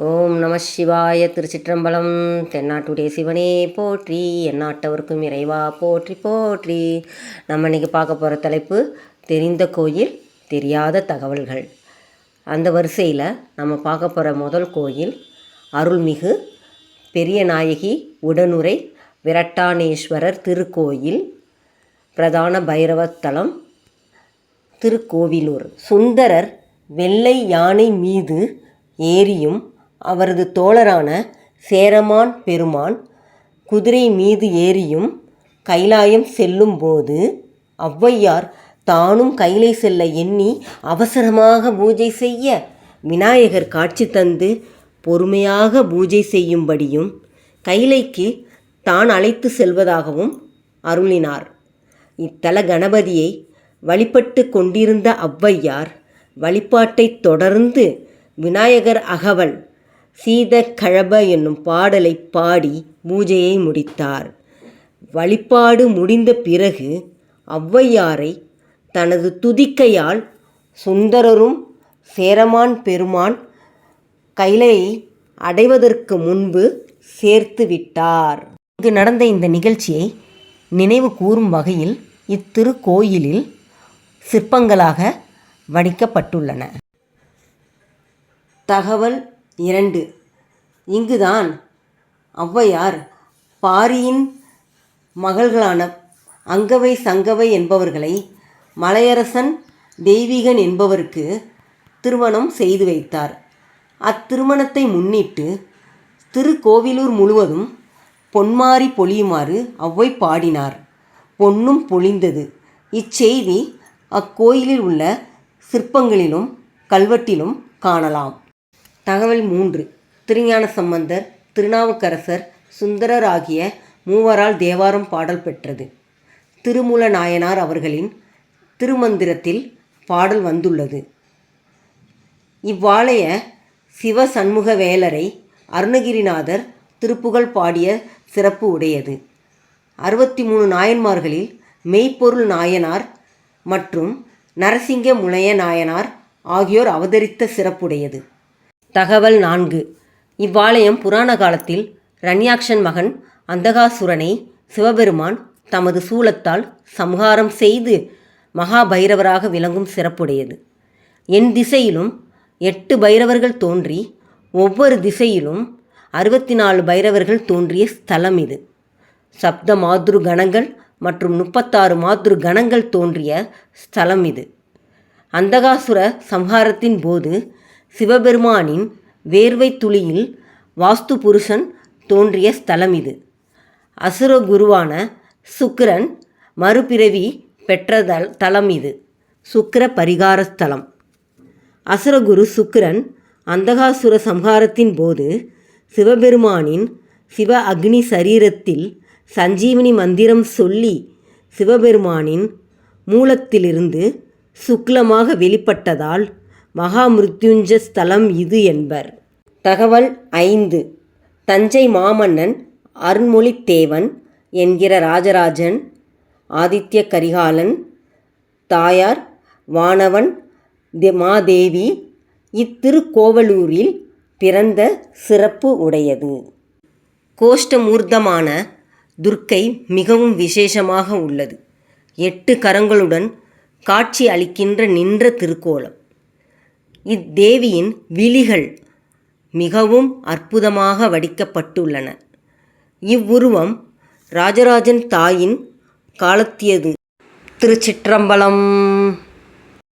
ஓம் நம சிவாய. திருச்சிற்றம்பலம். தென்னாட்டுடைய சிவனே போற்றி, எந்நாட்டவருக்கும் இறைவா போற்றி போற்றி. நம்ம இன்றைக்கி பார்க்க போகிற தலைப்பு தெரிந்த கோயில் தெரியாத தகவல்கள். அந்த வரிசையில் நம்ம பார்க்க போகிற முதல் கோயில் அருள்மிகு பெரியநாயகி உடனுறை விரட்டானேஸ்வரர் திருக்கோயில், பிரதான பைரவத்தலம், திருக்கோவிலூர். சுந்தரர் வெள்ளை யானை மீது ஏறியும் அவரது தோழரான சேரமான் பெருமான் குதிரை மீது ஏறியும் கைலாயம் செல்லும்போது ஔவையார் தானும் கைலை செல்ல எண்ணி அவசரமாக பூஜை செய்ய விநாயகர் காட்சி தந்து பொறுமையாக பூஜை செய்யும்படியும் கைலைக்கு தான் அழைத்து செல்வதாகவும் அருளினார். இத்தல கணபதியை வழிபட்டு கொண்டிருந்த ஔவையார் வழிபாட்டை தொடர்ந்து விநாயகர் அகவல் சீத கழப என்னும் பாடலை பாடி பூஜையை முடித்தார். வழிபாடு முடிந்த பிறகு ஔவையாரை தனது துதிக்கையால் சுந்தரரும் சேரமான் பெருமான் கைலையை அடைவதற்கு முன்பு சேர்த்து விட்டார். இங்கு நடந்த இந்த நிகழ்ச்சியை நினைவு கூறும் வகையில் இத்திருக்கோயிலில் சிற்பங்களாக வடிக்கப்பட்டுள்ளன. தகவல் 2. இங்குதான் ஔவையார் பாரியின் மகள்களான அங்கவை சங்கவை என்பவர்களை மலையரசன் தெய்வீகன் என்பவருக்கு திருமணம் செய்து வைத்தார். அத்திருமணத்தை முன்னிட்டு திருக்கோவிலூர் முழுவதும் பொன்மாரி பொழியுமாறு ஔவை பாடினார். பொன்னும் பொழிந்தது. இச்செய்தி அக்கோயிலில் உள்ள சிற்பங்களிலும் கல்வெட்டிலும் காணலாம். தகவல் 3. திருஞான சம்பந்தர், திருநாவுக்கரசர், சுந்தரர் ஆகிய மூவரால் தேவாரம் பாடல் பெற்றது. திருமூல நாயனார் அவர்களின் திருமந்திரத்தில் பாடல் வந்துள்ளது. இவ்வாலய சிவ சண்முக வேலரை அருணகிரிநாதர் திருப்புகழ் பாடிய சிறப்பு உடையது. 63 நாயன்மார்களில் மெய்ப்பொருள் நாயனார் மற்றும் நரசிங்க முனைய நாயனார் ஆகியோர் அவதரித்த சிறப்புடையது. தகவல் 4. இவ்வாலயம் புராண காலத்தில் இரண்யாக்ஷன் மகன் அந்தகாசுரனை சிவபெருமான் தமது சூலத்தால் சம்ஹாரம் செய்து மகாபைரவராக விளங்கும் சிறப்புடையது. என் திசையிலும் 8 பைரவர்கள் தோன்றி ஒவ்வொரு திசையிலும் 64 பைரவர்கள் தோன்றிய ஸ்தலம் இது. சப்த மாத்ரு கணங்கள் மற்றும் 36 மாத்ரு கணங்கள் தோன்றிய ஸ்தலம் இது. அந்தகாசுர சம்ஹாரத்தின் போது சிவபெருமானின் வேர்வை துளியில் வாஸ்து புருஷன் தோன்றிய ஸ்தலம் இது. அசுர குருவான சுக்கிரன் மறுபிறவி பெற்ற தலம் இது. சுக்கிர பரிகார ஸ்தலம். அசுரகுரு சுக்கிரன் அந்தகாசுர சம்ஹாரத்தின் போது சிவபெருமானின் சிவ அக்னி சரீரத்தில் சஞ்சீவனி மந்திரம் சொல்லி சிவபெருமானின் மூலத்திலிருந்து சுக்லமாக வெளிப்பட்டதால் மகாமிருத்யுஞ்ச ஸ்தலம் இது என்பர். தகவல் 5. தஞ்சை மாமன்னன் அருண்மொழித்தேவன் என்கிற ராஜராஜன் ஆதித்ய கரிகாலன் தாயார் வானவன் மாதேவி இத்திருக்கோவலூரில் பிறந்த சிறப்பு உடையது. கோஷ்டமூர்த்தமான துர்க்கை மிகவும் விசேஷமாக உள்ளது. 8 கரங்களுடன் காட்சி அளிக்கின்ற நின்ற திருக்கோலம். இத்தேவியின் விழிகள் மிகவும் அற்புதமாக வடிக்கப்பட்டுள்ளன. இவ்வுருவம் ராஜராஜன் தாயின் காலத்தியது. திருச்சிற்றம்பலம்.